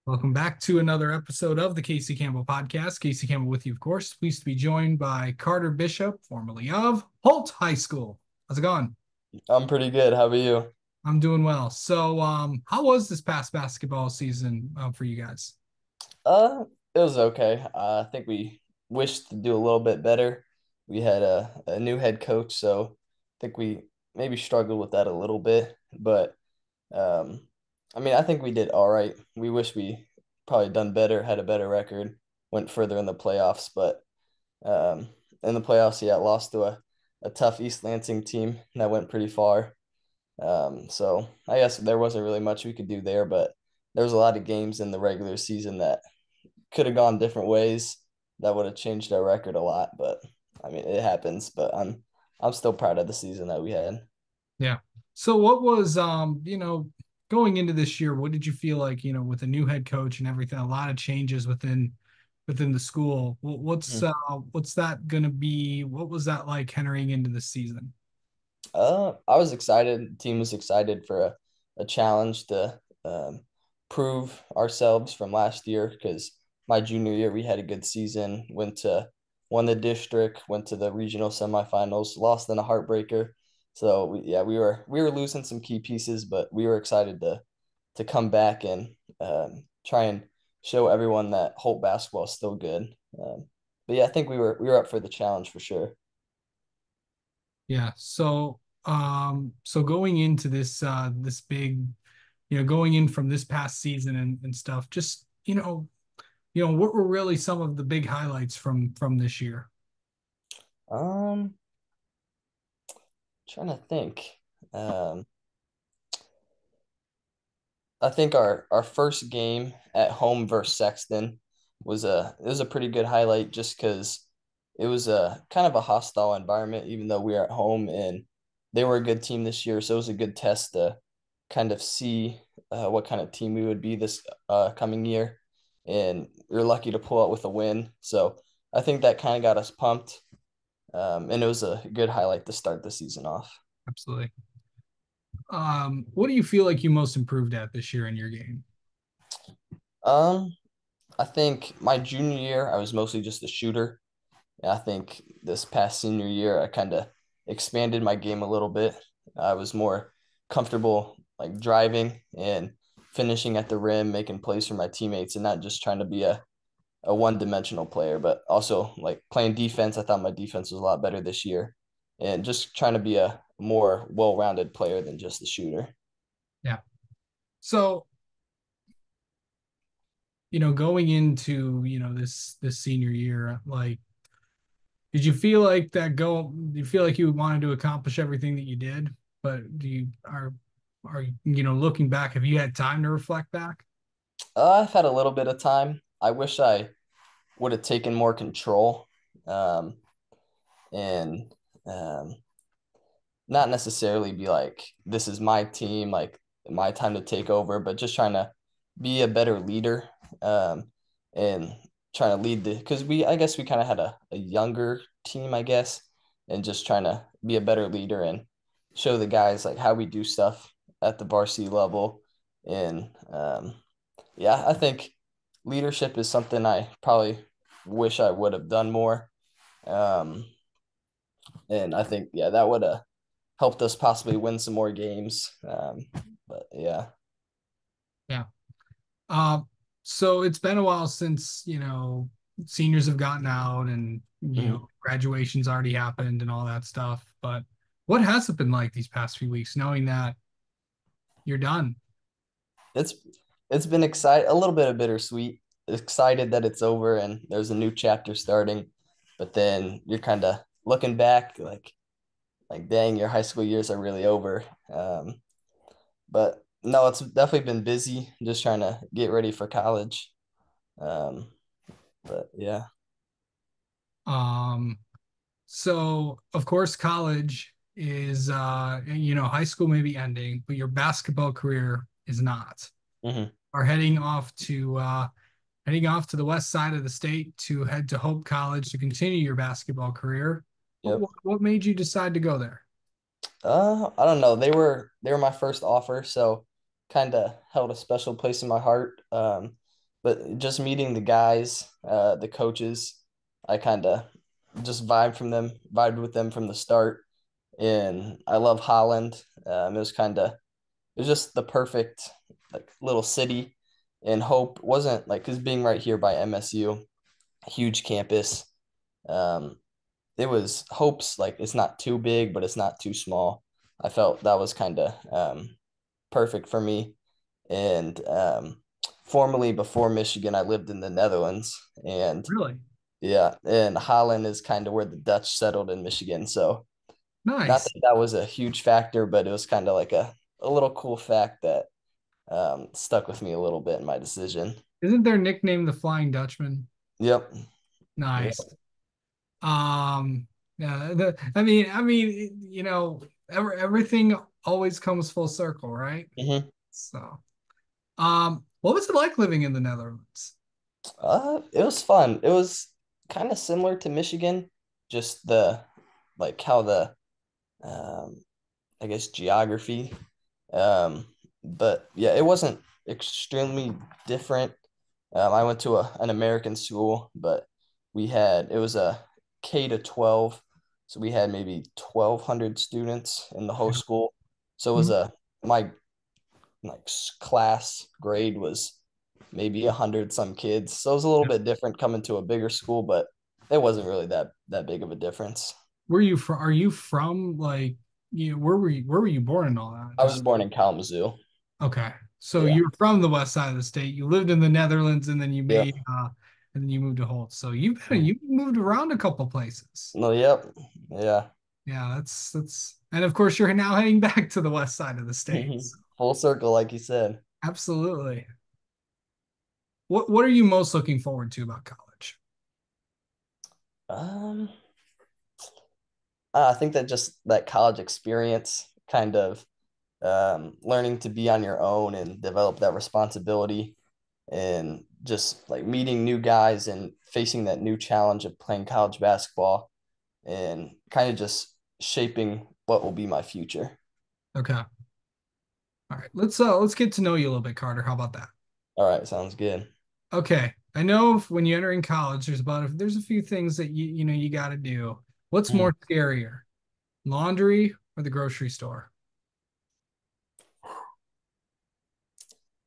Welcome back to another episode of the Casey Campbell podcast. Casey Campbell with you, of course. Pleased to be joined by Carter Bishop, formerly of Holt High School. How's it going? I'm pretty good. How about you? I'm doing well. How was this past basketball season for you guys? It was okay. I think we wished to do a little bit better. We had a new head coach, so I think we maybe struggled with that a little bit. But um, I mean, I think we did all right. We wish we probably done better, had a better record, went further in the playoffs. But um, in the playoffs, yeah, lost to a tough East Lansing team that went pretty far. So I guess there wasn't really much we could do there, but there was a lot of games in the regular season that could have gone different ways that would have changed our record a lot. But I mean, it happens. But I'm still proud of the season that we had. Yeah. So what was going into this year, what did you feel like, with a new head coach and everything, a lot of changes within the school. What's that gonna be? What was that like entering into the season? I was excited. The team was excited for a challenge to prove ourselves from last year because my junior year we had a good season. Won the district, went to the regional semifinals, lost in a heartbreaker. So yeah, we were losing some key pieces, but we were excited to come back and try and show everyone that Holt basketball is still good. But yeah, I think we were up for the challenge for sure. Yeah. So going into this big, going in from this past season and stuff, just what were really some of the big highlights from this year? Um, Trying to think. Um, I think our first game at home versus Sexton was a pretty good highlight just because it was a kind of a hostile environment, even though we were at home and they were a good team this year. So it was a good test to kind of see what kind of team we would be this coming year. And we were lucky to pull out with a win. So I think that kind of got us pumped. And it was a good highlight to start the season off. Absolutely. What do you feel like you most improved at this year in your game? Um, I think my junior year, I was mostly just a shooter. And I think this past senior year, I kind of expanded my game a little bit. I was more comfortable like driving and finishing at the rim, making plays for my teammates, and not just trying to be a one-dimensional player, but also like playing defense. I thought my defense was a lot better this year, and just trying to be a more well-rounded player than just a shooter. Yeah. So, going into, this senior year, like did you feel like do you feel like you wanted to accomplish everything that you did? But looking back, have you had time to reflect back? I've had a little bit of time. I wish I would have taken more control, um, and um, not necessarily be like, this is my team, like my time to take over, but just trying to be a better leader, and trying to lead because I guess we kind of had a younger team, I guess, and just trying to be a better leader and show the guys like how we do stuff at the varsity level. And yeah, I think leadership is something I probably wish I would have done more. Um, and I think, yeah, that would have helped us possibly win some more games. But yeah. Yeah. Um, so it's been a while since, seniors have gotten out and, Mhm. graduation's already happened and all that stuff. But what has it been like these past few weeks, knowing that you're done? It's it's been exciting, a little bit of bittersweet. Excited that it's over and there's a new chapter starting, but then you're kind of looking back like dang, your high school years are really over. But no, it's definitely been busy just trying to get ready for college. Um, but yeah. Um, so of course, college is, high school may be ending, but your basketball career is not. Hmm. Are heading off to the west side of the state to head to Hope College to continue your basketball career. Yep. What made you decide to go there? I don't know. They were my first offer, so kind of held a special place in my heart. but just meeting the guys, the coaches, I kind of just vibed with them from the start. And I love Holland. It was just the perfect like little city. And Hope wasn't like because being right here by MSU, huge campus. Um, it was Hope's like it's not too big, but it's not too small. I felt that was kind of perfect for me. And formerly before Michigan, I lived in the Netherlands, and Really yeah, and Holland is kind of where the Dutch settled in Michigan. So not nice. that that was a huge factor, but it was kind of like a little cool fact that stuck with me a little bit in my decision. Isn't their nickname the Flying Dutchman? Yep. Yep. Nice. Yeah, everything always comes full circle, right? hmm So, what was it like living in the Netherlands? It was fun. It was kind of similar to Michigan, just the like how the um, I guess geography. Um, but yeah, it wasn't extremely different. I went to an American school, but it was a K to 12. So we had maybe 1,200 students in the whole Yeah. school. So it was Mhm. my class grade was maybe 100 some kids. So it was a little bit different coming to a bigger school, but it wasn't really that big of a difference. Where you from? Are you from like where were you born and all that? I was Just born in Kalamazoo. okay. So Yeah. you're from the west side of the state. You lived in the Netherlands and then Yep. you moved to Holt. So you moved around a couple places. No, yep. Yeah. Yeah, that's and of course you're now heading back to the west side of the states. Full circle, like you said. Absolutely. What are you most looking forward to about college? Um, I think that just that college experience, kind of learning to be on your own and develop that responsibility, and just like meeting new guys and facing that new challenge of playing college basketball, and kind of just shaping what will be my future. Okay. All right. Let's get to know you a little bit, Carter. How about that? All right, sounds good. Okay. I know when you enter in college, there's a few things that you got to do. What's Mm. more scarier, laundry or the grocery store?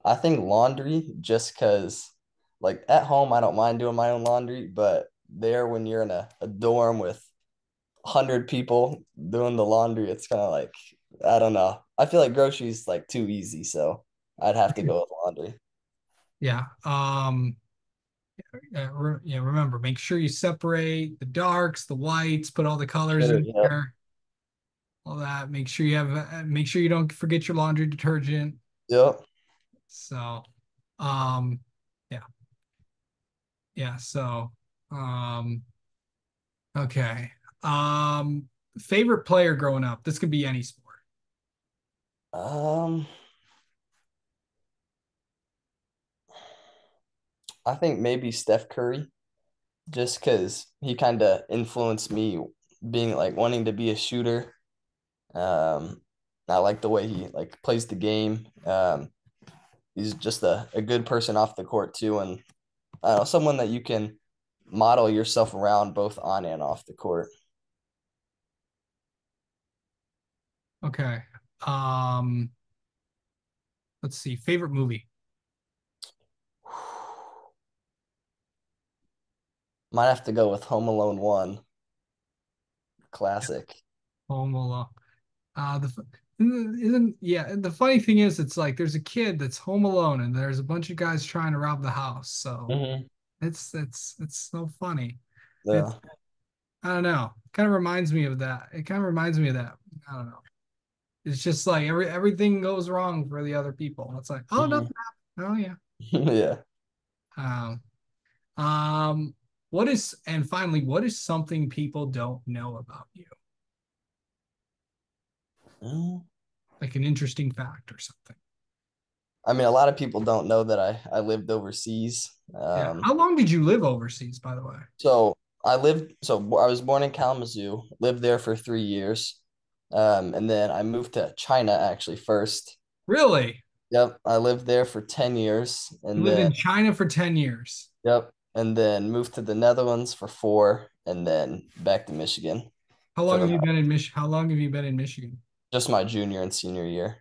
I think laundry, just because, like at home, I don't mind doing my own laundry, but there, when you're in a dorm with 100 people doing the laundry, it's kind of like, I don't know. I feel like groceries like too easy, so I'd have to go with laundry. Yeah. Remember, make sure you separate the darks, the whites, put all the colors Sure, in yep, there, all that. Make sure you don't forget your laundry detergent. yep. So, um, yeah, yeah. Um, okay. Um, Favorite player growing up. This could be any sport. Um, I think maybe Steph Curry, just because he kind of influenced me being like wanting to be a shooter. Um, I like the way he like plays the game. He's just a good person off the court too, and I don't know, someone that you can model yourself around both on and off the court. Okay. Um, let's see. Favorite movie. Might have to go with Home Alone 1, classic. Home Alone. The isn't yeah. The funny thing is, it's like there's a kid that's home alone, and there's a bunch of guys trying to rob the house. So hmm it's so funny. It's Yeah. I don't know. Kind of reminds me of that. It kind of reminds me of that. I don't know. It's just like everything goes wrong for the other people. It's like, oh, hmm nothing happened. Oh yeah. Yeah. Um, um, what is and finally, what is something people don't know about you? Mm. Like an interesting fact or something. I mean, a lot of people don't know that I lived overseas. Yeah. How long did you live overseas, by the way? So I was born in Kalamazoo, lived there for 3 years. And then I moved to China actually first. Really? Yep, I lived there for 10 years You and lived then in China for 10 years. yep, and then moved to the Netherlands for 4 and then back to Michigan for the How long have you been in Michigan? just my junior and senior year.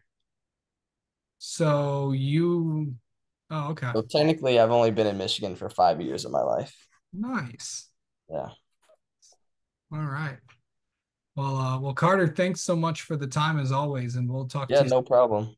So you, oh, okay. So technically I've only been in Michigan for 5 years of my life. Nice. Yeah. All right. Well, Carter, thanks so much for the time as always, and we'll talk Yeah, to you. no problem.